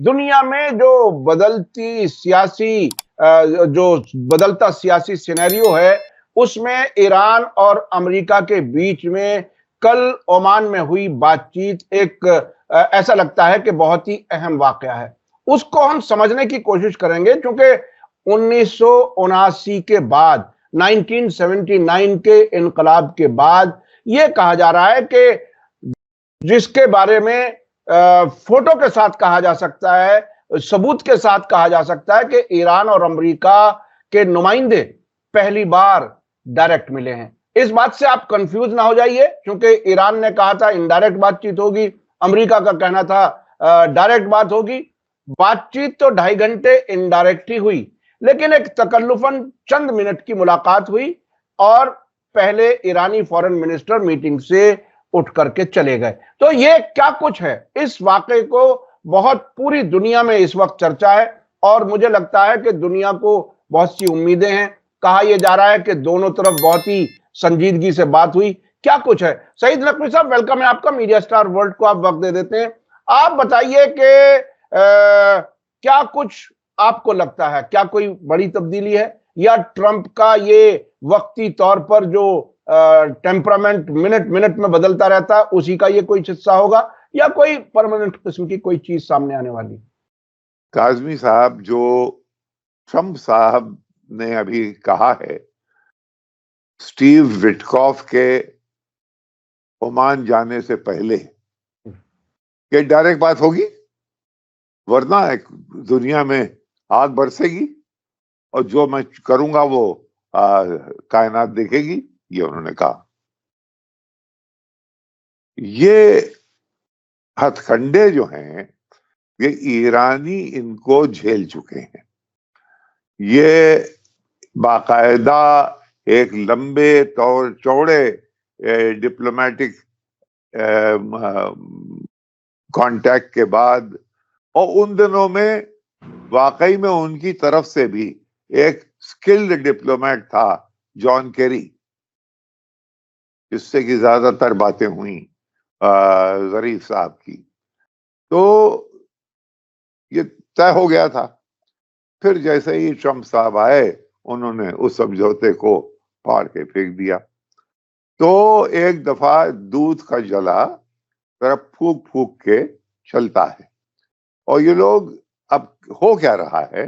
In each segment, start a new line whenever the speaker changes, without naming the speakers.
दुनिया में जो बदलती सियासी जो बदलता सियासी सिनेरियो है, उसमें ईरान और अमेरिका के बीच में कल ओमान में हुई बातचीत एक ऐसा लगता है कि बहुत ही अहम वाकया है। उसको हम समझने की कोशिश करेंगे क्योंकि 1979 के बाद 1979 के इनकलाब के बाद यह कहा जा रहा है कि जिसके बारे में फोटो के साथ कहा जा सकता है, सबूत के साथ कहा जा सकता है कि ईरान और अमेरिका के नुमाइंदे पहली बार डायरेक्ट मिले हैं। इस बात से आप कंफ्यूज ना हो जाइए क्योंकि ईरान ने कहा था इनडायरेक्ट बातचीत होगी, अमेरिका का कहना था डायरेक्ट बात होगी। बातचीत तो 2.5 घंटे इनडायरेक्ट ही हुई, लेकिन एक तकल्लुफन चंद मिनट की मुलाकात हुई और पहले ईरानी फॉरेन मिनिस्टर मीटिंग से उठ करके चले गए। तो ये क्या कुछ है, इस वाकये को बहुत पूरी दुनिया में इस वक्त चर्चा है और मुझे लगता है कि दुनिया को बहुत सी उम्मीदें हैं। कहा यह जा रहा है कि दोनों तरफ बहुत ही संजीदगी से बात हुई। क्या कुछ है? सईद नकवी साहब, वेलकम है आपका। मीडिया स्टार वर्ल्ड को आप वक्त दे देते हैं। आप बताइए कि क्या कुछ आपको लगता है, क्या कोई बड़ी तब्दीली है या ट्रंप का ये वक्ती तौर पर जो टेम्परामेंट मिनट मिनट में बदलता रहता है उसी का ये कोई हिस्सा होगा या कोई परमानेंट किस्म की कोई चीज सामने आने वाली?
काज़मी साहब, जो ट्रंप साहब ने अभी कहा है स्टीव विटकॉफ के ओमान जाने से पहले कि डायरेक्ट बात होगी, वरना एक दुनिया में आग बरसेगी और जो मैं करूंगा वो कायनात देखेगी, ये उन्होंने कहा। ये हथकंडे जो हैं ये ईरानी इनको झेल चुके हैं। ये बाकायदा एक लंबे तौर चौड़े डिप्लोमेटिक कांटेक्ट के बाद और उन दिनों में वाकई में उनकी तरफ से भी एक स्किल्ड डिप्लोमेट था जॉन केरी, जिससे कि ज्यादातर बातें हुई जरीफ साहब की। तो ये तय हो गया था। फिर जैसे ही ट्रंप साहब आए उन्होंने उस समझौते को फाड़ के फेंक दिया। तो एक दफा दूध का जला तरफ फूक फूक के चलता है। और ये लोग अब हो क्या रहा है,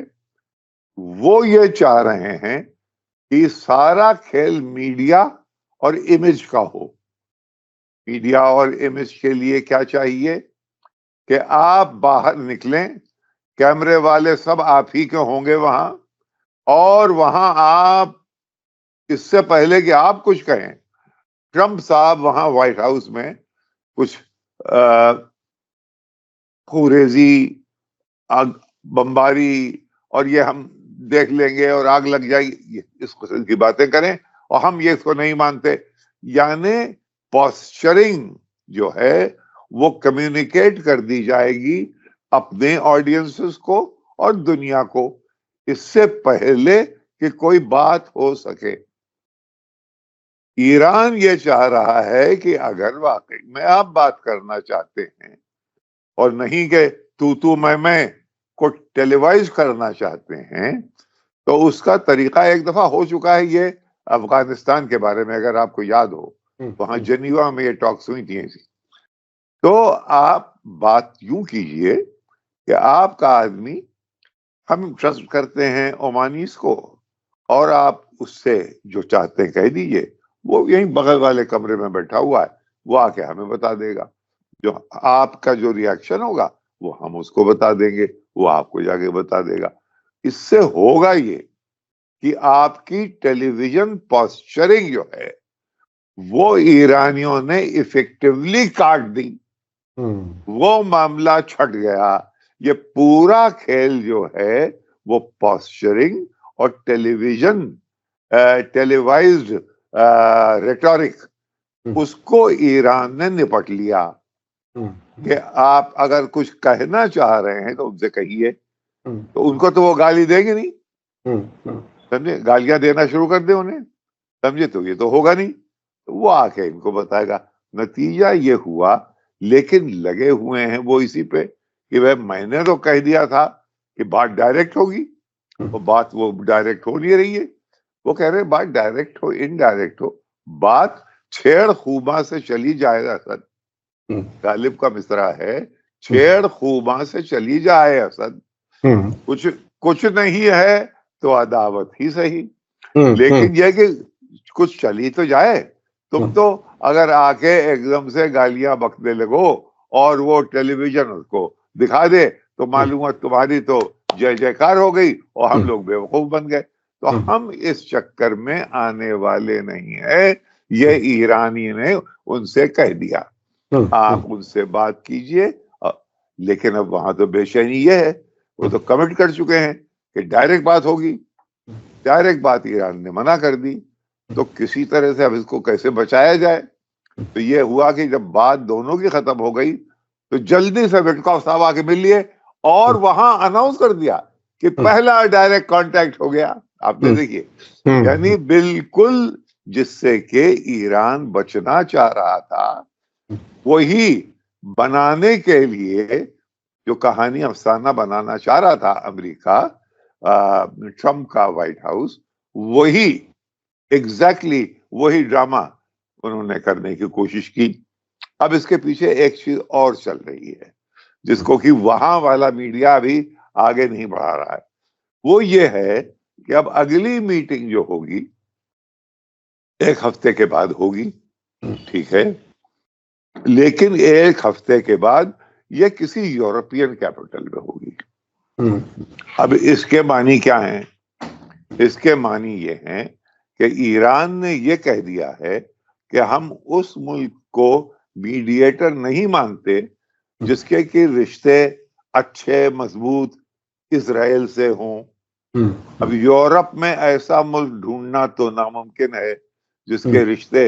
वो ये चाह रहे हैं कि सारा खेल मीडिया और इमेज का हो। मीडिया और इमेज के लिए क्या चाहिए कि आप बाहर निकलें, कैमरे वाले सब आप ही के होंगे वहां, और वहां आप इससे पहले कि आप कुछ कहें, ट्रंप साहब वहां व्हाइट हाउस में कुछ खुरेजी, बमबारी और ये हम देख लेंगे और आग लग जाएगी, इस किस्म की बातें करें और हम ये इसको नहीं मानते। यानी पोस्चरिंग जो है वो कम्युनिकेट कर दी जाएगी अपने ऑडियंसेस को और दुनिया को, इससे पहले कि कोई बात हो सके। ईरान ये चाह रहा है कि अगर वाकई में आप बात करना चाहते हैं और नहीं के तू मैं को टेलीवाइज करना चाहते हैं, तो उसका तरीका एक दफा हो चुका है। ये अफगानिस्तान के बारे में अगर आपको याद हो, वहां जेनीवा में ये टॉक्स हुई थी ऐसी। तो आप बात यूं कीजिए कि आपका आदमी, हम ट्रस्ट करते हैं ओमानीस को, और आप उससे जो चाहते हैं कह दीजिए। वो यहीं बगल वाले कमरे में बैठा हुआ है, वो आके हमें बता देगा। जो आपका जो रिएक्शन होगा वो हम उसको बता देंगे, वो आपको जाके बता देगा। इससे होगा ये कि आपकी टेलीविजन पोस्चरिंग जो है वो ईरानियों ने इफेक्टिवली काट दी। वो मामला छट गया। ये पूरा खेल जो है वो पोस्चरिंग और टेलीविजन टेलीवाइज्ड रेटोरिक, उसको ईरान ने निपट लिया कि आप अगर कुछ कहना चाह रहे हैं तो उनसे कहिए। तो उनको तो वो गाली देंगे नहीं, समझे, गालियां देना शुरू कर दे उन्हें, समझे, तो ये तो होगा नहीं। तो वो आके इनको बताएगा। नतीजा ये हुआ, लेकिन लगे हुए हैं वो इसी पे कि वह मैंने तो कह दिया था कि बात डायरेक्ट होगी, वो बात वो डायरेक्ट हो नहीं रही है। वो कह रहे बात डायरेक्ट हो इनडायरेक्ट हो, बात छेड़ खूबा से चली जाए असद। गालिब का मिसरा है, छेड़ खूबा से चली जाए असद, कुछ कुछ नहीं है तो अदावत ही सही। लेकिन यह कि कुछ चली तो जाए। तुम तो अगर आके एकदम से गालियां बकने लगो और वो टेलीविजन उसको दिखा दे तो मालूम है तुम्हारी तो जय जयकार हो गई और हम लोग बेवकूफ बन गए। तो हम इस चक्कर में आने वाले नहीं है। ये ईरानी ने उनसे कह दिया, आप उनसे बात कीजिए। लेकिन अब वहां तो बेचैनी ये है, वो तो कमिट कर चुके हैं कि डायरेक्ट बात होगी। डायरेक्ट बात ईरान ने मना कर दी। तो किसी तरह से अब इसको कैसे बचाया जाए? तो ये हुआ कि जब बात दोनों की खत्म हो गई तो जल्दी से विटकॉफ साहब आके मिल लिए और वहां अनाउंस कर दिया कि पहला डायरेक्ट कांटेक्ट हो गया। आपने देखिए, यानी बिल्कुल जिससे कि ईरान बचना चाह रहा था वही बनाने के लिए, जो कहानी अफसाना बनाना चाह रहा था अमेरिका, ट्रम्प का व्हाइट हाउस, वही एग्जैक्टली वही ड्रामा उन्होंने करने की कोशिश की। अब इसके पीछे एक चीज और चल रही है जिसको कि वहां वाला मीडिया अभी आगे नहीं बढ़ा रहा है। वो ये है कि अब अगली मीटिंग जो होगी 1 हफ्ते के बाद होगी, ठीक है, लेकिन 1 हफ्ते के बाद ये किसी यूरोपियन कैपिटल में होगी। अब इसके मानी क्या है? इसके मानी ये हैं कि ईरान ने ये कह दिया है कि हम उस मुल्क को मीडिएटर नहीं मानते जिसके कि रिश्ते अच्छे मजबूत इजराइल से हों। अब यूरोप में ऐसा मुल्क ढूंढना तो नामुमकिन है जिसके रिश्ते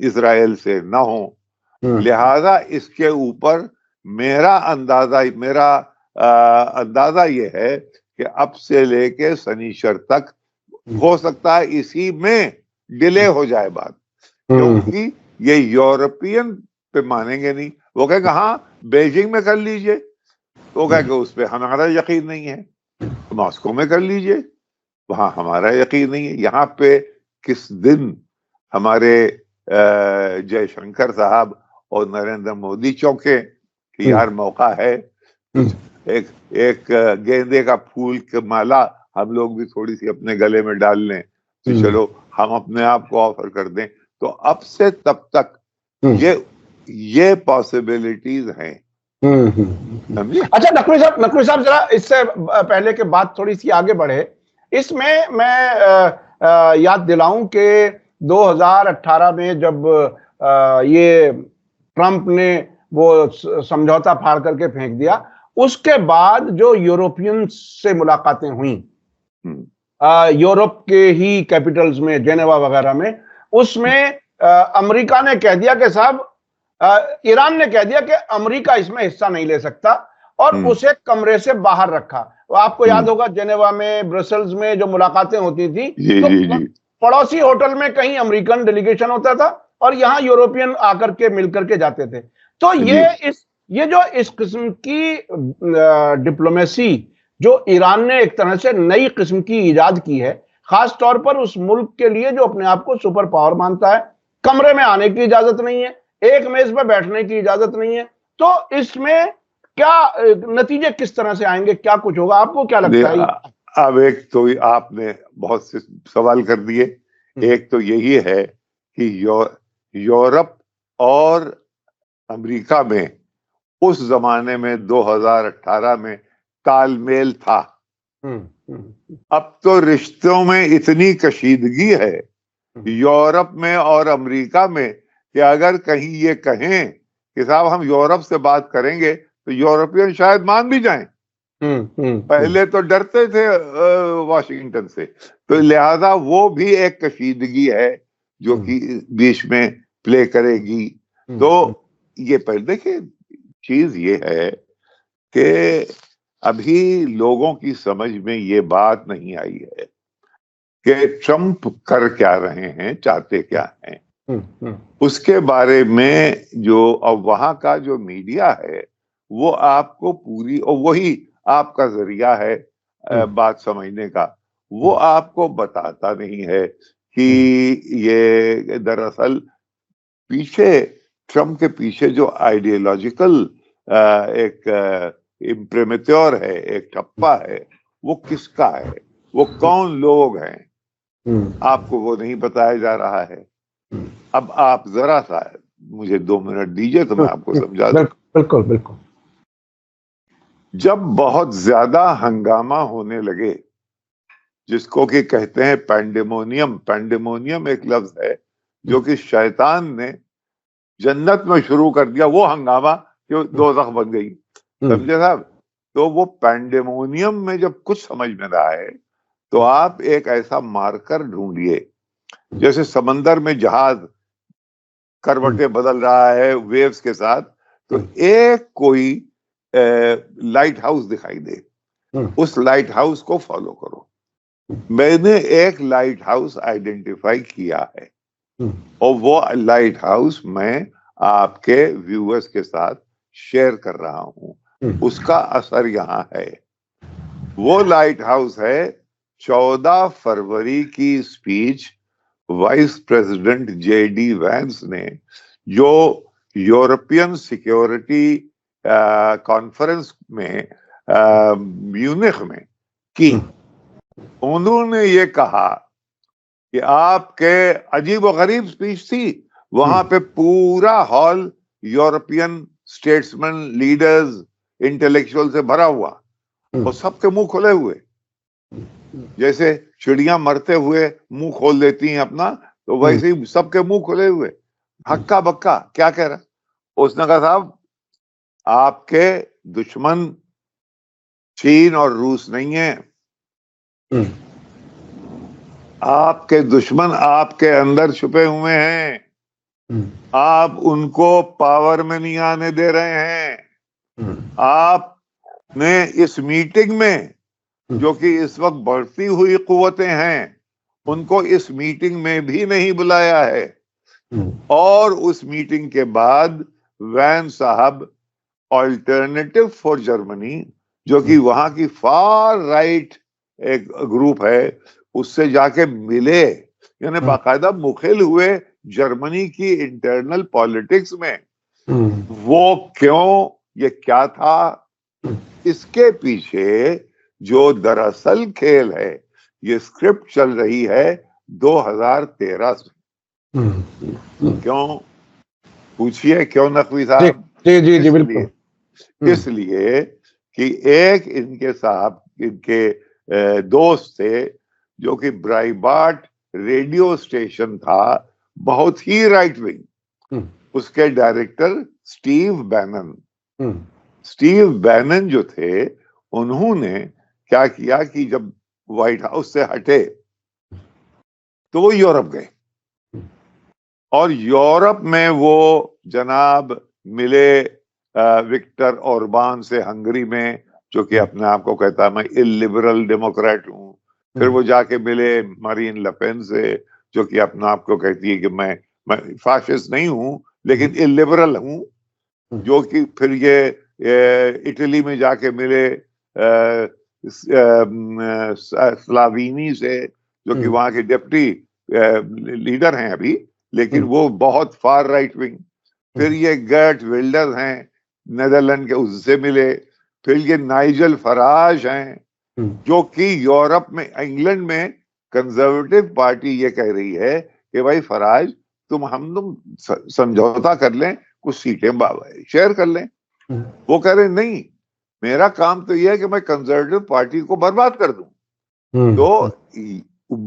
इजराइल से ना हो। लिहाजा इसके ऊपर मेरा अंदाजा ये है कि अब से लेके शनिचर तक हो सकता है इसी में डिले हो जाए बात, क्योंकि ये यूरोपियन पे मानेंगे नहीं। वो कहेगा हाँ बेजिंग में कर लीजिए, वो कहेगा उस पर हमारा यकीन नहीं है। मॉस्को में कर लीजिए, वहां हमारा यकीन नहीं है। यहाँ पे किस दिन हमारे जयशंकर साहब और नरेंद्र मोदी चौंके कि यार मौका है, एक गेंदे का फूल की माला हम लोग भी थोड़ी सी अपने गले में डाल लें, तो चलो हम अपने आप को ऑफर कर दें। तो अब से तब तक ये पॉसिबिलिटीज हैं।
अच्छा नकवी साहब जरा इससे पहले के बात थोड़ी सी आगे बढ़े, इसमें मैं याद दिलाऊं कि 2018 में जब ये ट्रंप ने वो समझौता फाड़ करके फेंक दिया, उसके बाद जो यूरोपियन से मुलाकातें हुई यूरोप के ही कैपिटल्स में, जेनेवा वगैरह में, उसमें अमेरिका ने कह दिया कि साहब, ईरान ने कह दिया कि अमेरिका इसमें हिस्सा नहीं ले सकता और उसे कमरे से बाहर रखा। आपको याद होगा जेनेवा में, ब्रसेल्स में जो मुलाकातें होती थी तो पड़ोसी होटल में कहीं अमेरिकन डेलीगेशन होता था और यहां यूरोपियन आकर के मिलकर के जाते थे। तो ये जो इस किस्म की डिप्लोमेसी जो ईरान ने एक तरह से नई किस्म की इजाद की है, खास तौर पर उस मुल्क के लिए जो अपने आप को सुपर पावर मानता है, कमरे में आने की इजाजत नहीं है, एक मेज पर बैठने की इजाजत नहीं है, तो इसमें क्या नतीजे किस तरह से आएंगे, क्या कुछ होगा, आपको क्या लगता है?
अब एक तो आपने बहुत से सवाल कर दिए। एक तो यही है कि यूरोप और अमेरिका में उस जमाने में 2018 में तालमेल था। अब तो रिश्तों में इतनी कशीदगी है यूरोप में और अमेरिका में कि अगर कहीं ये कहें कि साहब हम यूरोप से बात करेंगे तो यूरोपियन शायद मान भी जाएं। पहले तो डरते थे वॉशिंगटन से, तो लिहाजा वो भी एक कशीदगी है जो कि बीच में प्ले करेगी। तो ये पहले देखिए, चीज ये है कि अभी लोगों की समझ में ये बात नहीं आई है कि ट्रंप कर क्या रहे हैं, चाहते क्या हैं। उसके बारे में जो अब वहां का जो मीडिया है वो आपको पूरी, और वही आपका जरिया है बात समझने का, वो आपको बताता नहीं है कि ये दरअसल पीछे, ट्रम्प के पीछे जो आइडियोलॉजिकल एक इम्प्रिमेट्योर है, एक ठप्पा है, वो किसका है, वो कौन लोग हैं, आपको वो नहीं बताया जा रहा है। अब आप जरा सा मुझे 2 मिनट दीजिए तो मैं आपको समझा दूं।
बिल्कुल बिल्कुल।
जब बहुत ज्यादा हंगामा होने लगे, जिसको कि कहते हैं पैंडेमोनियम, पैंडेमोनियम एक लफ्ज है जो कि शैतान ने जन्नत में शुरू कर दिया, वो हंगामा जो दोज़ख बन गई, समझे साहब। तो वो पैंडेमोनियम में जब कुछ समझ में ना आए तो आप एक ऐसा मार्कर ढूंढिए, जैसे समंदर में जहाज करवटें बदल रहा है वेव्स के साथ, तो एक कोई लाइट हाउस दिखाई दे, उस लाइट हाउस को फॉलो करो। मैंने एक लाइट हाउस आइडेंटिफाई किया है और वो लाइट हाउस मैं आपके व्यूअर्स के साथ शेयर कर रहा हूं, उसका असर यहां है। वो लाइट हाउस है 14 फरवरी की speech vice president JD Vance ने, जो यूरोपियन सिक्योरिटी कॉन्फ्रेंस में म्यूनिख में की। उन्होंने ये कहा कि आपके अजीब व गरीब स्पीच थी, वहां पे पूरा hall European statesman, leaders, intellectual से भरा हुआ और सबके मुंह खुले हुए, जैसे चिड़ियां मरते हुए मुंह खोल देती हैं अपना, तो वैसे ही सबके मुंह खुले हुए, हक्का बक्का क्या कह रहा। उसने कहा साहब आपके दुश्मन चीन और रूस नहीं है, आपके दुश्मन आपके अंदर छुपे हुए हैं, आप उनको पावर में नहीं आने दे रहे हैं। आपने इस मीटिंग में, जो कि इस वक्त बढ़ती हुई कुव्वतें हैं, उनको इस मीटिंग में भी नहीं बुलाया है। और उस मीटिंग के बाद वैन साहब ऑल्टरनेटिव फॉर जर्मनी, जो कि वहां की फार राइट एक ग्रुप है, उससे जाके मिले, यानी बाकायदा मुखिल हुए जर्मनी की इंटरनल पॉलिटिक्स में। वो क्यों, ये क्या था, इसके पीछे जो दरअसल खेल है, ये स्क्रिप्ट चल रही है 2013 से। क्यों पूछिए, क्यों नकवी साहब?
जी जी जी बिल्कुल।
इसलिए कि एक इनके साहब, इनके दोस्त थे, जो कि ब्राइबार्ट रेडियो स्टेशन था, बहुत ही राइट विंग, उसके director Steve Bannon. Steve Bannon जो थे, उन्होंने क्या किया कि जब व्हाइट हाउस से हटे तो वो यूरोप गए, और यूरोप में वो जनाब मिले विक्टर ओरबान से, हंगरी में, जो कि अपने आप को कहता है मैं इलिबरल डेमोक्रेट हूं। फिर वो जाके मिले मरीन लपेन से, जो कि अपने आप को कहती है कि मैं फाशिस्ट नहीं हूं लेकिन इलिबरल हूं। जो कि फिर ये इटली में जाके मिले स्लावीनी से, जो कि वहां के डिप्टी लीडर हैं अभी, लेकिन वो बहुत फार राइट विंग। फिर ये गर्ट विल्डर्स हैं नेदरलैंड के, उससे मिले। फिर ये नाइजल फराज हैं, जो कि यूरोप में, इंग्लैंड में कंजर्वेटिव पार्टी ये कह रही है कि भाई फराज तुम समझौता कर लें, कुछ सीटें शेयर कर लें। वो कह रहे नहीं, मेरा काम तो यह है कि मैं कंजर्वेटिव पार्टी को बर्बाद कर दूं। तो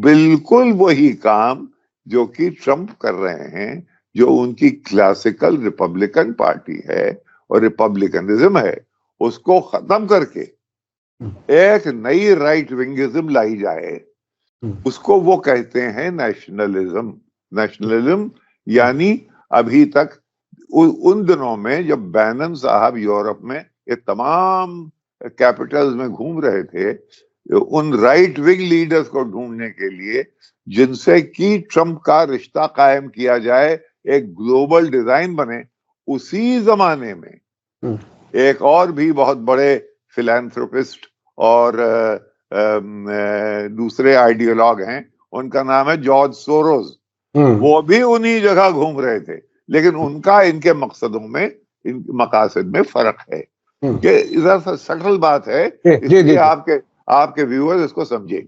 बिल्कुल वही काम जो कि ट्रम्प कर रहे हैं, जो उनकी क्लासिकल रिपब्लिकन पार्टी है और रिपब्लिकनिज्म है, उसको खत्म करके एक नई राइट विंगिज्म लाई जाए। उसको वो कहते हैं नेशनलिज्म। नेशनलिज्म यानी अभी तक उन दिनों में जब बैनन साहब यूरोप में ये तमाम कैपिटल्स में घूम रहे थे, उन राइट विंग लीडर्स को ढूंढने के लिए जिनसे कि ट्रम्प का रिश्ता कायम किया जाए, एक ग्लोबल डिजाइन बने, उसी जमाने में एक और भी बहुत बड़े फिलैंथ्रोपिस्ट और दूसरे आइडियोलॉग हैं, उनका नाम है जॉर्ज सोरोस। वो भी उन्हीं जगह घूम रहे थे, लेकिन उनका इनके मकसदों में, इन मकासद में फर्क है। कि इधर सटल बात है, इसलिए आपके व्यूअर्स इसको समझे।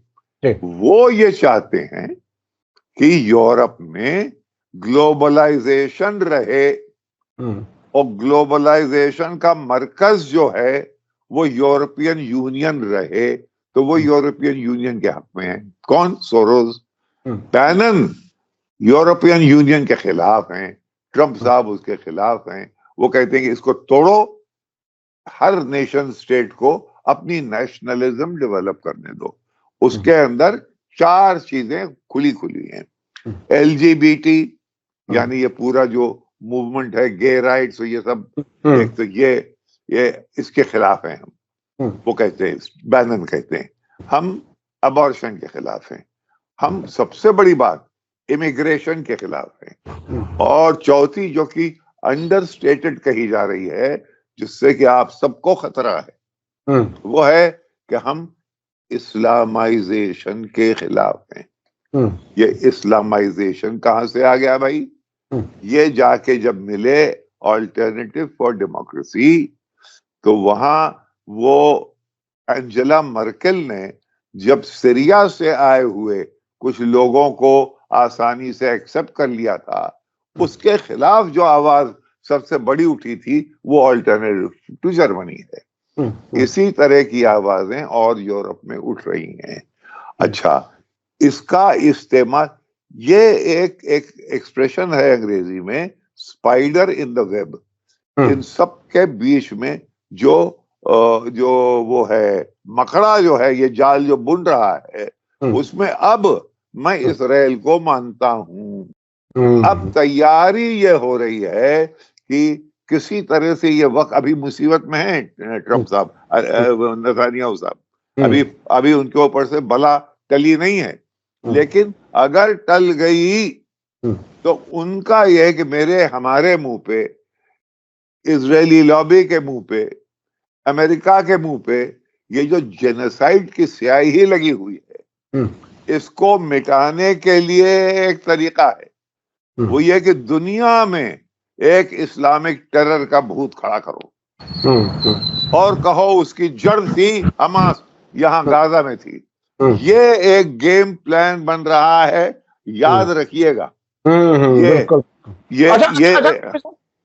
वो ये चाहते हैं कि यूरोप में ग्लोबलाइजेशन रहे और ग्लोबलाइजेशन का मरकज जो है वो यूरोपियन यूनियन रहे। तो वो यूरोपियन यूनियन के हक में है। कौन? सोरोस। बैनन यूरोपियन यूनियन के खिलाफ हैं, ट्रंप साहब उसके खिलाफ हैं। वो कहते हैं कि इसको तोड़ो, हर नेशन स्टेट को अपनी नेशनलिज्म डेवलप करने दो। उसके अंदर 4 चीजें खुली खुली हैं। LGBT यानी ये पूरा जो मूवमेंट है, गे राइट्स, ये सब, एक तो ये इसके खिलाफ हैं हम। वो कहते हैं, बैनन कहते हैं हम अबॉर्शन के खिलाफ हैं। हम सबसे बड़ी बात इमिग्रेशन के खिलाफ हैं। और चौथी, जो कि अंडरस्टेटेड कही जा रही है, जिससे कि आप सबको खतरा है, वो है कि हम इस्लामाइजेशन के खिलाफ हैं। ये इस्लामाइजेशन कहां से आ गया भाई? ये जाके जब मिले ऑल्टरनेटिव फॉर डेमोक्रेसी, तो वहां वो एंजेला मर्केल ने जब सीरिया से आए हुए कुछ लोगों को आसानी से एक्सेप्ट कर लिया था, उसके खिलाफ जो आवाज सबसे बड़ी उठी थी वो ऑल्टरनेटिव टू जर्मनी है। इसी तरह की आवाजें और यूरोप में उठ रही हैं। अच्छा, इसका इस्तेमाल, ये एक एक्सप्रेशन है अंग्रेजी में, स्पाइडर इन द वेब। इन सब के बीच में जो वो है मकड़ा, जो है ये जाल जो बुन रहा है, उसमें अब मैं इसराइल को मानता हूं। अब तैयारी ये हो रही है कि किसी तरह से ये वक्त, अभी मुसीबत में है ट्रंप साहब, नेतन्याहू साहब, अभी उनके ऊपर से बला टली नहीं है, लेकिन अगर टल गई तो उनका यह है कि हमारे मुंह पे, इजरायली लॉबी के मुंह पे, अमेरिका के मुंह पे ये जो जेनोसाइड की स्याही लगी हुई है, इसको मिटाने के लिए एक तरीका है, वो ये कि दुनिया में एक इस्लामिक टेरर का भूत खड़ा करो और कहो उसकी जड़ थी हमास, यहां गाजा में थी। ये एक गेम प्लान बन रहा है, याद रखिएगा।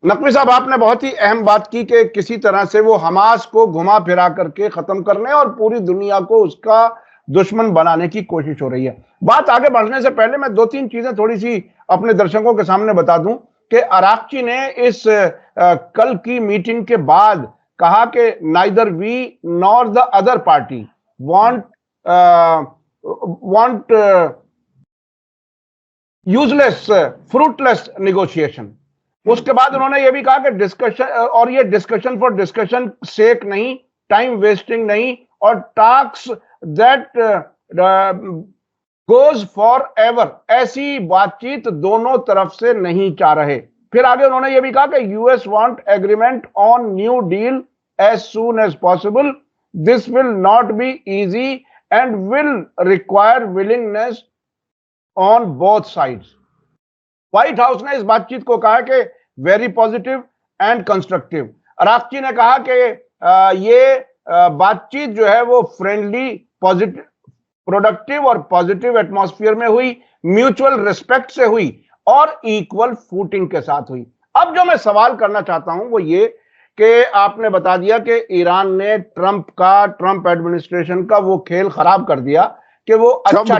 नकवी साहब, आपने बहुत ही अहम बात की कि किसी तरह से वो हमास को घुमा फिरा करके खत्म करने और पूरी दुनिया को उसका दुश्मन बनाने की कोशिश हो रही है। बात आगे बढ़ने से पहले मैं 2-3 चीजें थोड़ी सी अपने दर्शकों के सामने बता दूं कि अराक्ची ने इस कल की मीटिंग के बाद कहा कि neither we nor the other party want useless fruitless negotiation. उसके बाद उन्होंने यह भी कहा कि डिस्कशन, और ये डिस्कशन फॉर डिस्कशन सेक नहीं, टाइम वेस्टिंग नहीं, और talks that goes for ever, ऐसी बातचीत दोनों तरफ से नहीं चाह रहे। फिर आगे उन्होंने यह भी कहा कि US want agreement on new deal as soon as possible, this will not be easy and will require willingness on both sides. White House ने इस बातचीत को कहा कि very positive and constructive. Araghchi ने कहा कि ये बातचीत जो है वो फ्रेंडली, पॉजिटिव, प्रोडक्टिव और पॉजिटिव एटमॉस्फेयर में हुई, म्यूचुअल रिस्पेक्ट से हुई और इक्वल फूटिंग के साथ हुई। अब जो मैं सवाल करना चाहता हूं वो ये कि आपने बता दिया कि ईरान ने ट्रंप एडमिनिस्ट्रेशन का वो खेल खराब कर दिया कि वो
ट्रंप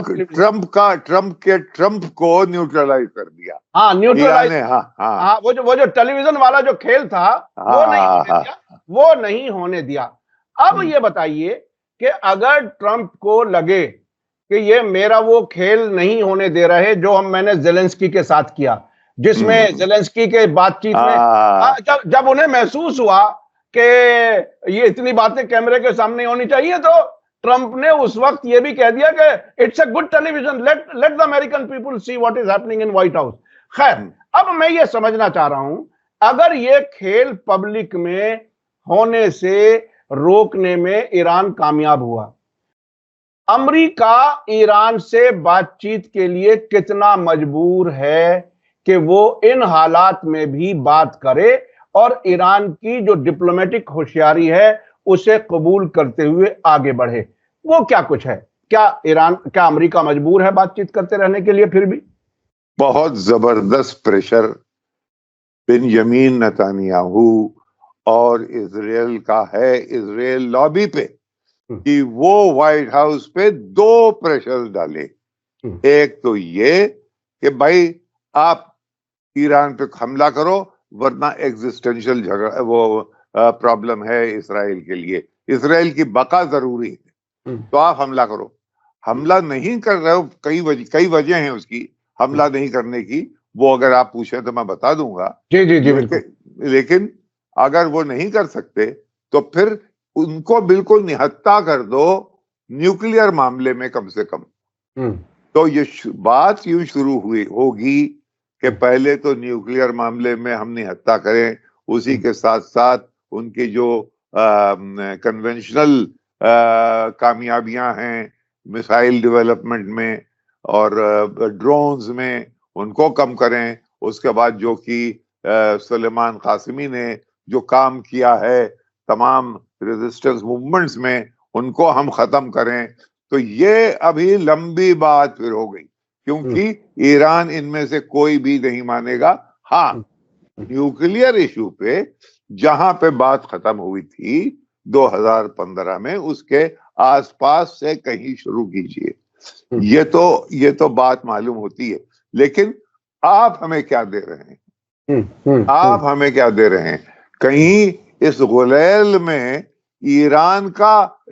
को न्यूट्रलाइज कर दिया।
हाँ, न्यूट्रलाइज। हाँ, वो जो टेलीविजन वाला जो खेल था वो नहीं होने दिया। अब ये बताइए कि अगर ट्रंप को लगे कि ये मेरा वो खेल नहीं होने दे रहे जो मैंने जेलेंस्की के साथ किया, जिसमें जेलेंस्की के बातचीट में जब उन्हें महसूस हुआ कि ये इतनी बातें कैमरे के सामने होनी चाहिए, तो ट्रंप ने उस वक्त ये भी कह दिया कि it's a good television, let the American people see what is happening in white house. खैर, अब मैं ये समझना चाह रहा हूं, अगर ये खेल पब्लिक में होने से रोकने में ईरान कामयाब हुआ। अमेरिका ईरान से बातचीत के लिए कितना मजबूर है कि वो इन हालात में भी बात करे और ईरान की जो डिप्लोमेटिक होशियारी है उसे कबूल करते हुए आगे बढ़े। वो क्या कुछ है? क्या अमेरिका मजबूर है बातचीत करते रहने के लिए? फिर भी
बहुत जबरदस्त प्रेशर बेंजामिन नेतन्याहू और इजराइल का है, इजराइल लॉबी पे, कि वो व्हाइट हाउस पे दो प्रेशर डाले। एक तो ये कि भाई आप ईरान पे हमला करो वरना एग्जिस्टेंशियल झगड़ा वो प्रॉब्लम है इसराइल के लिए, इसराइल की बका जरूरी है, तो आप हमला करो। हमला नहीं कर रहे हो, कई वजह हैं उसकी हमला नहीं करने की, वो अगर आप पूछें तो मैं बता दूंगा।
जी जी जी बिल्कुल।
लेकिन अगर वो नहीं कर सकते तो फिर उनको बिल्कुल निहत्ता कर दो न्यूक्लियर मामले में कम से कम। तो ये बात यूं शुरू हुई होगी कि पहले तो न्यूक्लियर मामले में हम निहत्ता करें, उसी के साथ साथ उनकी जो कन्वेंशनल कामयाबियां हैं मिसाइल डेवलपमेंट में और ड्रोन्स में, उनको कम करें। उसके बाद जो कि सुलेमान कासिमी ने जो काम किया है तमाम रेजिस्टेंस मूवमेंट्स में, उनको हम खत्म करें। तो ये अभी लंबी बात फिर हो गई, क्योंकि ईरान इनमें से कोई भी नहीं मानेगा। हाँ, न्यूक्लियर इशू पे जहां पे बात खत्म हुई थी 2015 में, उसके आसपास से कहीं शुरू कीजिए, ये तो बात मालूम होती है। लेकिन आप हमें क्या दे रहे हैं? आप हमें क्या दे रहे हैं? कहीं इस गुलेल में ईरान का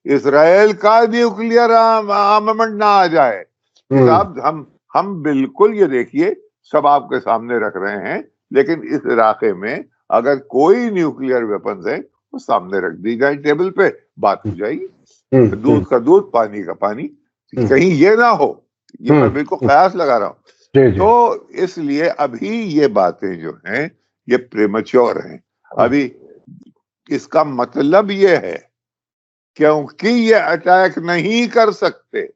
इसराइल का न्यूक्लियर आर्मामेंट ना आ जाए। साहब हम बिल्कुल, ये देखिए, सब आपके सामने रख रहे हैं, लेकिन इस इलाके में अगर कोई न्यूक्लियर वेपन्स है वो सामने रख दी जाए टेबल पे, बात हो जाएगी। दूध का दूध, पानी का पानी। कहीं ये ना हो, ये मैं बिल्कुल कयास लगा रहा हूं। तो इसलिए अभी ये बातें जो हैं ये प्रीमैच्योर हैं। अभी इसका मतलब ये है क्योंकि ये अटैक नहीं कर सकते,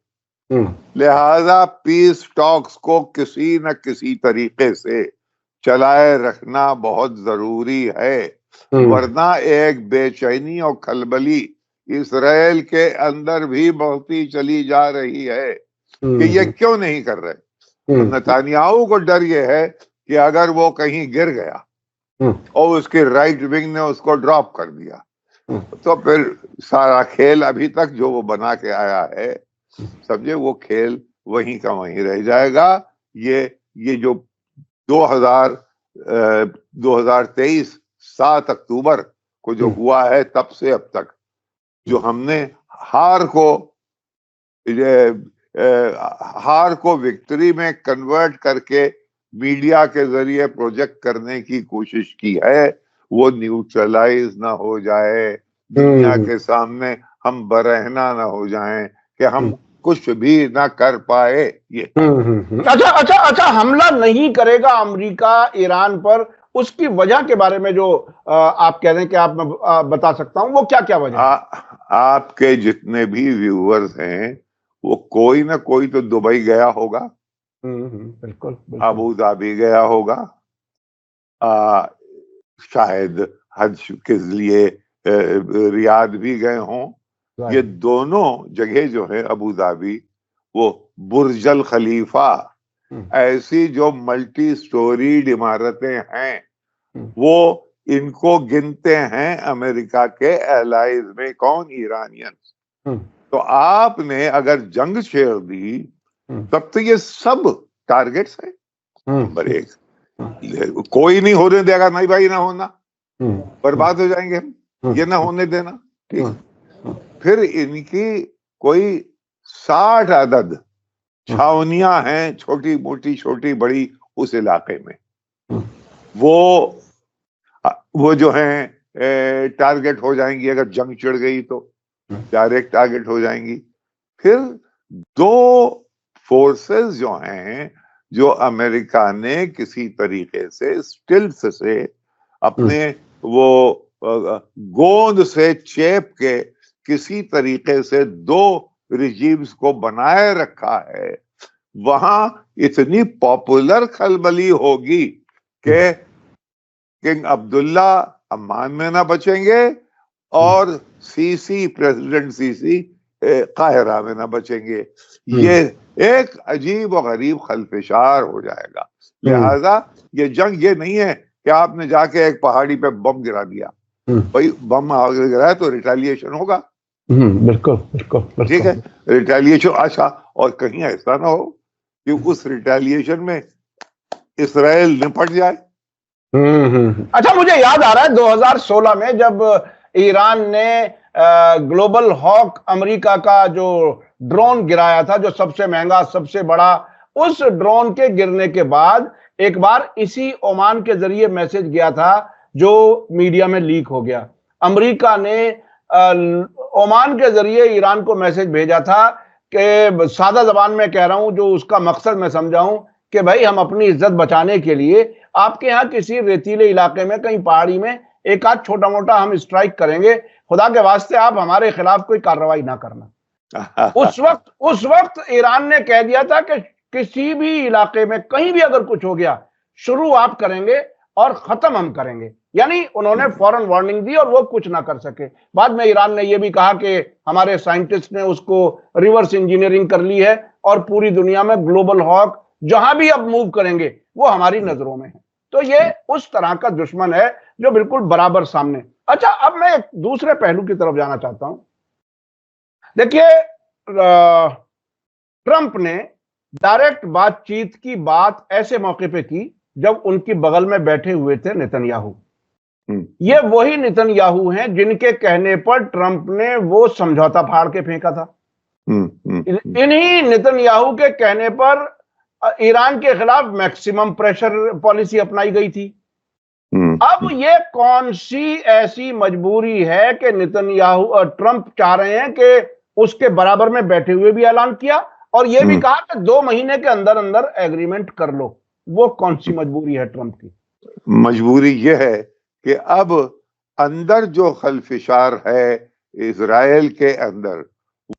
लिहाजा पीस टॉक्स को किसी न किसी तरीके से चलाए रखना बहुत जरूरी है, वरना एक बेचैनी और खलबली इसराइल के अंदर भी बढ़ती चली जा रही है कि ये क्यों नहीं कर रहे। तो नेतन्याहू को डर ये है कि अगर वो कहीं गिर गया और उसके राइट विंग ने उसको ड्रॉप कर दिया तो फिर सारा खेल अभी तक जो वो बना के आया है, समझे, वो खेल वहीं का वहीं रह जाएगा। ये जो 2023 7 अक्टूबर को जो हुआ है, तब से अब तक जो हमने हार को विक्ट्री में कन्वर्ट करके मीडिया के जरिए प्रोजेक्ट करने की कोशिश की है, वो न्यूट्रलाइज ना हो जाए, दुनिया के सामने हम बरहना ना हो जाएं कि हम कुछ भी ना कर पाए। ये
अच्छा, हमला नहीं करेगा अमेरिका ईरान पर, उसकी वजह के बारे में जो आप कह रहे हैं कि आप बता सकता हूं, वो क्या वजह है?
आपके जितने भी व्यूअर्स हैं वो कोई ना कोई तो दुबई गया होगा,
बिल्कुल,
अबू धाबी गया होगा, शायद हज के लिए रियाद भी गए हों। ये दोनों जगह जो है, अबू धाबी, वो बुर्जल खलीफा, ऐसी जो मल्टी स्टोरीड इमारतें हैं, वो इनको गिनते हैं अमेरिका के एलाइज में। कौन? ईरानियंस। तो आपने अगर जंग छेड़ दी तब तो ये सब टारगेट्स हैं। नंबर 1, कोई नहीं होने देगा, नहीं भाई, ना होना, बर्बाद हो जाएंगे हम, ये ना होने देना, ठीक। फिर इनकी कोई 60 अदद छावनियां हैं, छोटी मोटी, छोटी बड़ी, उस इलाके में। वो जो हैं टारगेट हो जाएंगी, अगर जंग छिड़ गई तो डायरेक्ट टारगेट हो जाएंगी। फिर 2 फोर्सेस जो हैं, जो अमेरिका ने किसी तरीके से स्टिल्थ से अपने वो गोंद से चेप के किसी तरीके से दो रिजीम्स को बनाए रखा है, वहां इतनी पॉपुलर खलबली होगी कि किंग अब्दुल्ला अम्मान में ना बचेंगे और सीसी, प्रेसिडेंट सीसी काहिरा में ना बचेंगे। ये एक अजीब और गरीब खलफिशार हो जाएगा। लिहाजा ये जंग ये नहीं है कि आपने जाके एक पहाड़ी पे बम गिरा दिया, भाई बम गिराया तो रिटेलिएशन होगा।
बिल्कुल बिल्कुल
ठीक है, रिटेलिएशन। अच्छा, और कहीं ऐसा ना हो कि उस रिटेलिएशन में इसराइल निपट जाए।
अच्छा, मुझे याद आ रहा है 2016 में जब ईरान ने ग्लोबल हॉक अमेरिका का जो ड्रोन गिराया था, जो सबसे महंगा सबसे बड़ा, उस ड्रोन के गिरने के बाद एक बार इसी ओमान के जरिए मैसेज गया था जो मीडिया में लीक हो गया। अमेरिका ने ओमान के जरिए ईरान को मैसेज भेजा था कि, सादा जबान में कह रहा हूं, जो उसका मकसद मैं समझाऊं, कि भाई हम अपनी इज्जत बचाने के लिए आपके यहाँ किसी रेतीले इलाके में, कहीं पहाड़ी में एक आध छोटा मोटा हम स्ट्राइक करेंगे, खुदा के वास्ते आप हमारे खिलाफ कोई कार्रवाई ना करना। उस वक्त ईरान ने कह दिया था कि किसी भी इलाके में कहीं भी अगर कुछ हो गया, शुरू आप करेंगे और खत्म हम करेंगे। यानी उन्होंने फौरन वार्निंग दी और वो कुछ ना कर सके। बाद में ईरान ने यह भी कहा कि हमारे साइंटिस्ट ने उसको रिवर्स इंजीनियरिंग कर ली है और पूरी दुनिया में ग्लोबल हॉक जहां भी अब मूव करेंगे वो हमारी नजरों में है। तो ये उस तरह का दुश्मन है जो बिल्कुल बराबर सामने। अच्छा, अब मैं एक दूसरे पहलू की तरफ जाना चाहता हूं। देखिए, ट्रंप ने डायरेक्ट बातचीत की बात ऐसे मौके पे की जब उनकी बगल में बैठे हुए थे नेतन्याहू। ये वही नेतन्याहू हैं जिनके कहने पर ट्रंप ने वो समझौता फाड़ के फेंका था। इन्हीं नेतन्याहू के कहने पर ईरान के खिलाफ मैक्सिमम प्रेशर पॉलिसी अपनाई गई थी। अब ये कौन सी ऐसी मजबूरी है कि नेतन्याहू और ट्रंप चाह रहे हैं कि उसके बराबर में बैठे हुए भी ऐलान किया और यह भी कहा कि 2 महीने के अंदर अंदर एग्रीमेंट कर लो। वो कौन सी मजबूरी है ट्रंप की?
मजबूरी यह है कि अब अंदर जो खलफिशार है इजराइल के अंदर,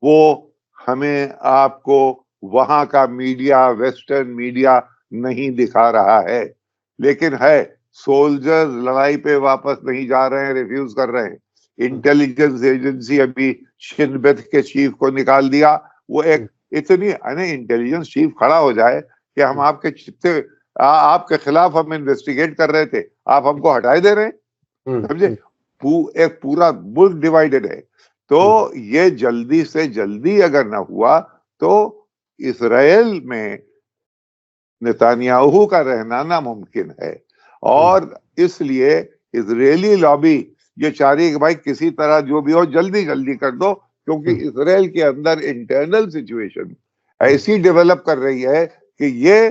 वो हमें आपको वहां का मीडिया, वेस्टर्न मीडिया नहीं दिखा रहा है, लेकिन है सोल्जर्स लड़ाई पे वापस नहीं जा रहे हैं, रिफ्यूज कर रहे हैं। इंटेलिजेंस एजेंसी अभी शिन बेथ के चीफ को निकाल दिया। वो एक इतनी इंटेलिजेंस चीफ खड़ा हो जाए कि हम आपके खिलाफ हम इन्वेस्टिगेट कर रहे थे, आप हमको हटाए दे रहे हैं, समझे? एक पूरा मुल्क डिवाइडेड है। तो ये जल्दी से जल्दी अगर ना हुआ तो इसराइल में नेतन्याहू का रहना नामुमकिन है। और इसलिए इजरायली लॉबी ये चाह रही है कि भाई किसी तरह जो भी हो जल्दी जल्दी कर दो, क्योंकि इसराइल के अंदर इंटरनल सिचुएशन ऐसी डेवलप कर रही है कि ये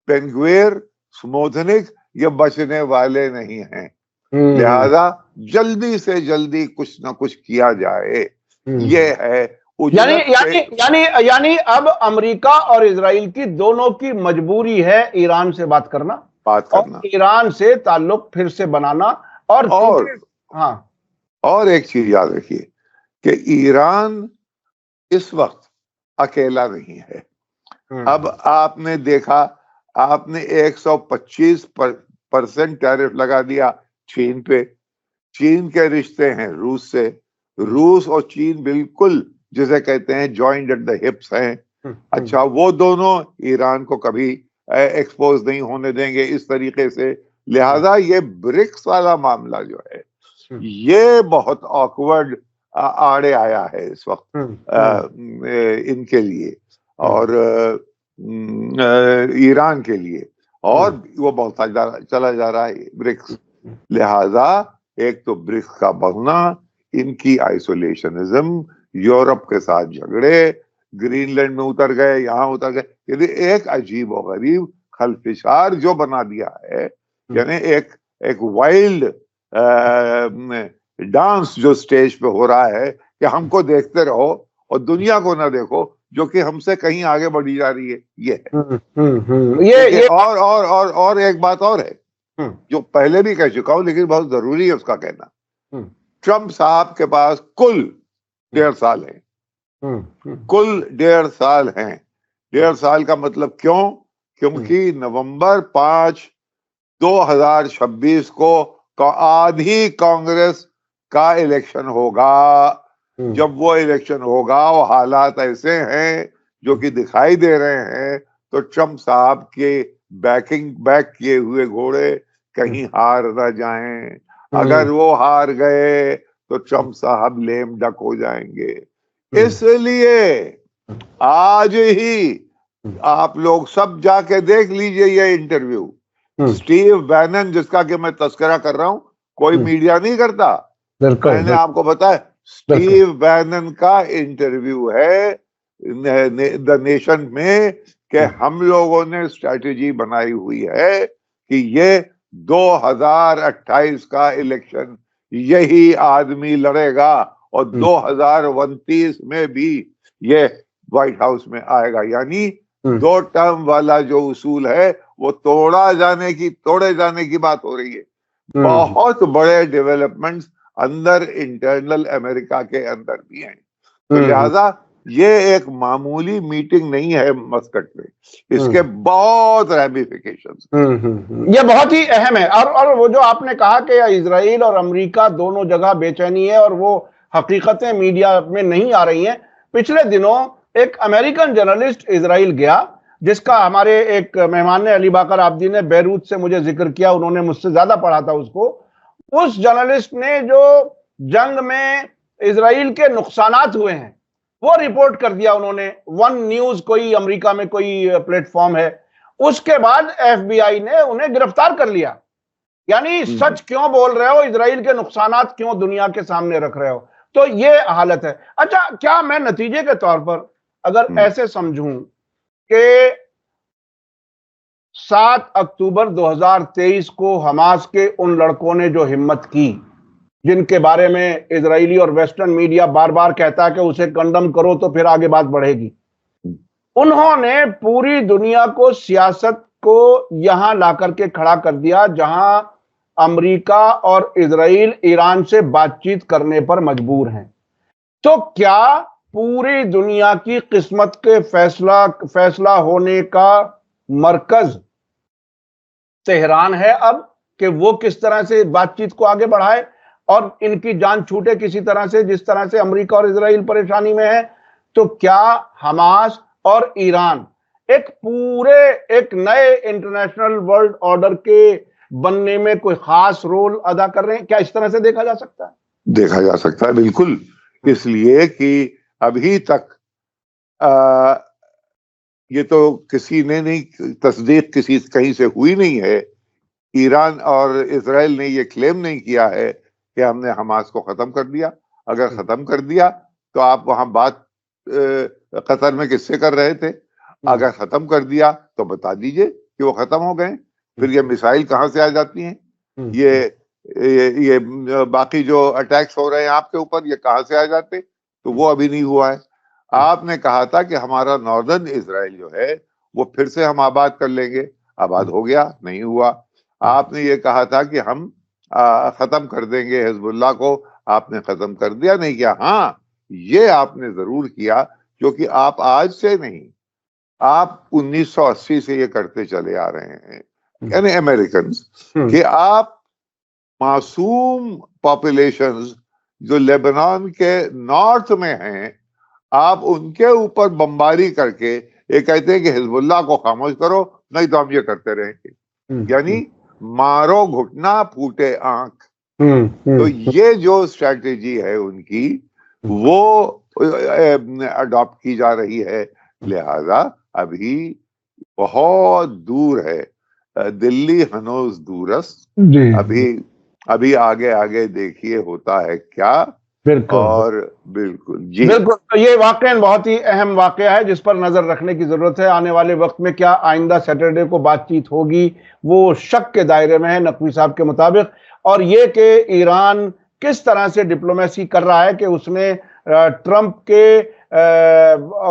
बेन-गुविर, स्मोट्रिक ये बचने वाले नहीं हैं। लिहाजा जल्दी से जल्दी कुछ ना कुछ किया जाए, ये है।
यानी अब अमेरिका और इजराइल की दोनों की मजबूरी है ईरान से बात करना और ईरान से ताल्लुक फिर से बनाना।
और एक चीज याद रखिए कि ईरान इस वक्त अकेला नहीं है। अब आपने देखा, आपने 125% टैरिफ लगा दिया चीन पे। चीन के रिश्ते हैं रूस से, रूस और चीन बिल्कुल जिसे कहते हैं जॉइंट एट द हिप्स हैं। अच्छा, वो दोनों ईरान को कभी एक्सपोज नहीं होने देंगे इस तरीके से। लिहाजा ये ब्रिक्स वाला मामला जो है ये बहुत ऑकवर्ड आड़े आया है इस वक्त इनके लिए और ईरान के लिए, और वो बहुत चला जा रहा है ब्रिक्स। लिहाजा एक तो ब्रिक्स का बढ़ना, इनकी आइसोलेशनिज्म, यूरोप के साथ झगड़े, ग्रीनलैंड में उतर गए, यहाँ उतर गए, यानी एक अजीब और गरीब खलफिशार जो बना दिया है। यानी एक वाइल्ड डांस जो स्टेज पे हो रहा है कि हमको देखते रहो और दुनिया को ना देखो, जो कि हमसे कहीं आगे बढ़ी जा रही है। ये है। और एक बात और है जो पहले भी कह चुका हूं लेकिन बहुत जरूरी है उसका कहना। ट्रंप साहब के पास कुल 1.5 साल है, कुल 1.5 साल हैं। 1.5 साल का मतलब क्यों? क्योंकि नवंबर 5, 2026 को आधी कांग्रेस का इलेक्शन होगा। जब वो इलेक्शन होगा, वो हालात ऐसे हैं जो कि दिखाई दे रहे हैं, तो ट्रंप साहब के बैक किए हुए घोड़े कहीं हार ना जाएं। अगर वो हार गए तो ट्रंप साहब लेम डक हो जाएंगे। इसलिए आज ही आप लोग सब जाके देख लीजिए ये इंटरव्यू। स्टीव बैनन, जिसका कि मैं तस्करा कर रहा हूं, कोई मीडिया नहीं करता, मैंने आपको बताया, स्टीव बैनन का इंटरव्यू है द नेशन में कि हम लोगों ने स्ट्रैटेजी बनाई हुई है कि ये 2028 का इलेक्शन यही आदमी लड़ेगा और 2029 में भी ये व्हाइट हाउस में आएगा। यानी 2 टर्म वाला जो उसूल है वो तोड़े जाने की बात हो रही है। बहुत बड़े डेवलपमेंट्स अंदर इंटरनल अमेरिका के अंदर भी हैं। तो लिहाजा ये एक मामूली मीटिंग नहीं है मस्कट में, इसके बहुत रैमिफिकेशंस।
ये बहुत ही अहम है। और वो जो आपने कहा कि इजराइल और अमेरिका दोनों जगह बेचैनी है और वो हकीकतें मीडिया में नहीं आ रही हैं। पिछले दिनों एक अमेरिकन जर्नलिस्ट इजराइल गया, जिसका हमारे एक मेहमान ने, अली बाकर आब्दी ने बेरूत से मुझे जिक्र किया, उन्होंने मुझसे ज्यादा पढ़ा था उसको। उस जर्नलिस्ट ने जो जंग में इजराइल के नुकसानात हुए हैं वो रिपोर्ट कर दिया उन्होंने। वन न्यूज कोई अमेरिका में कोई प्लेटफॉर्म है, उसके बाद एफबीआई ने उन्हें गिरफ्तार कर लिया। यानी सच क्यों बोल रहे हो, इजराइल के नुकसानात क्यों दुनिया के सामने रख रहे हो? तो ये हालत है। अच्छा, क्या मैं नतीजे के तौर पर अगर ऐसे समझूं कि 7 अक्टूबर 2023 को हमास के उन लड़कों ने जो हिम्मत की, जिनके बारे में इजरायली और वेस्टर्न मीडिया बार बार कहता है कि उसे कंडम करो तो फिर आगे बात बढ़ेगी, उन्होंने पूरी दुनिया को, सियासत को यहां लाकर के खड़ा कर दिया जहां अमेरिका और इजराइल ईरान से बातचीत करने पर मजबूर हैं। तो क्या पूरी दुनिया की किस्मत के फैसला होने का मरकज तेहरान है अब, कि वो किस तरह से बातचीत को आगे बढ़ाए और इनकी जान छूटे किसी तरह से, जिस तरह से अमेरिका और इजराइल परेशानी में है? तो क्या हमास और ईरान एक नए इंटरनेशनल वर्ल्ड ऑर्डर के बनने में कोई खास रोल अदा कर रहे हैं? क्या इस तरह से देखा जा सकता है?
देखा जा सकता है, बिल्कुल। इसलिए कि अभी तक ये तो किसी ने नहीं, तस्दीक कहीं से हुई नहीं है। ईरान और इजराइल ने ये क्लेम नहीं किया है कि हमने हमास को खत्म कर दिया। अगर खत्म कर दिया तो आप वहां बात कतर में किससे कर रहे थे? अगर खत्म कर दिया तो बता दीजिए कि वो खत्म हो गए। फिर ये मिसाइल कहां से आ जाती हैं? ये बाकी जो अटैक्स हो रहे हैं आपके ऊपर, ये कहां से आ जाते? तो वो अभी नहीं हुआ है। आपने कहा था कि हमारा नॉर्दर्न इजराइल जो है वो फिर से हम आबाद कर लेंगे, आबाद हो गया? नहीं हुआ। आपने ये कहा था कि हम खत्म कर देंगे हिजबुल्लाह को, आपने खत्म कर दिया? नहीं किया। हाँ, ये आपने जरूर किया, क्योंकि आप आज से नहीं, आप 1980 से ये करते चले आ रहे हैं, यानी अमेरिकन, कि आप मासूम पॉपुलेशंस जो लेबनान के नॉर्थ में हैं, आप उनके ऊपर बमबारी करके ये कहते हैं कि हिजबुल्लाह को खामोश करो, नहीं तो हम ये करते रहेंगे। यानी मारो घुटना फूटे आंख। तो ये जो स्ट्रैटेजी है उनकी, वो अडॉप्ट की जा रही है। लिहाजा अभी बहुत दूर है, दिल्ली हनोज दूरस। अभी आगे आगे देखिए होता है क्या।
बिल्कुल।
और बिल्कुल जी,
बिल्कुल। तो ये वाकई बहुत ही अहम वाकया है जिस पर नजर रखने की जरूरत है। आने वाले वक्त में क्या आइंदा सैटरडे को बातचीत होगी, वो शक के दायरे में है नकवी साहब के मुताबिक। और ये कि ईरान किस तरह से डिप्लोमेसी कर रहा है कि उसने ट्रंप के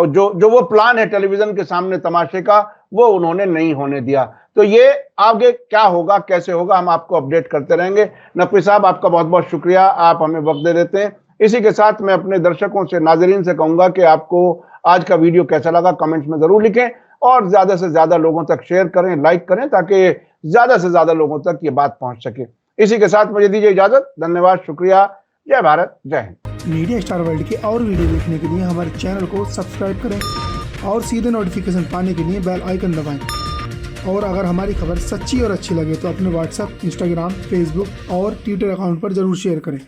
जो वो प्लान है टेलीविजन के सामने तमाशे का, वो उन्होंने नहीं होने दिया। तो ये आगे क्या होगा, कैसे होगा, हम आपको अपडेट करते रहेंगे। नकवी साहब, आपका बहुत बहुत शुक्रिया, आप हमें वक्त दे देते हैं। इसी के साथ मैं अपने दर्शकों से, नाजरीन से कहूंगा कि आपको आज का वीडियो कैसा लगा कमेंट्स में जरूर लिखें और ज्यादा से ज्यादा लोगों तक शेयर करें, लाइक करें, ताकि ज्यादा से ज्यादा लोगों तक ये बात पहुंच सके। इसी के साथ मुझे दीजिए इजाजत। धन्यवाद, शुक्रिया, जय भारत, जय हिंद।
मीडिया स्टार वर्ल्ड के और वीडियो देखने के लिए हमारे चैनल को सब्सक्राइब करें और सीधे नोटिफिकेशन पाने के लिए बेल आइकन दबाएं। और अगर हमारी खबर सच्ची और अच्छी लगे तो अपने व्हाट्सएप, इंस्टाग्राम, फेसबुक और ट्विटर अकाउंट पर जरूर शेयर करें।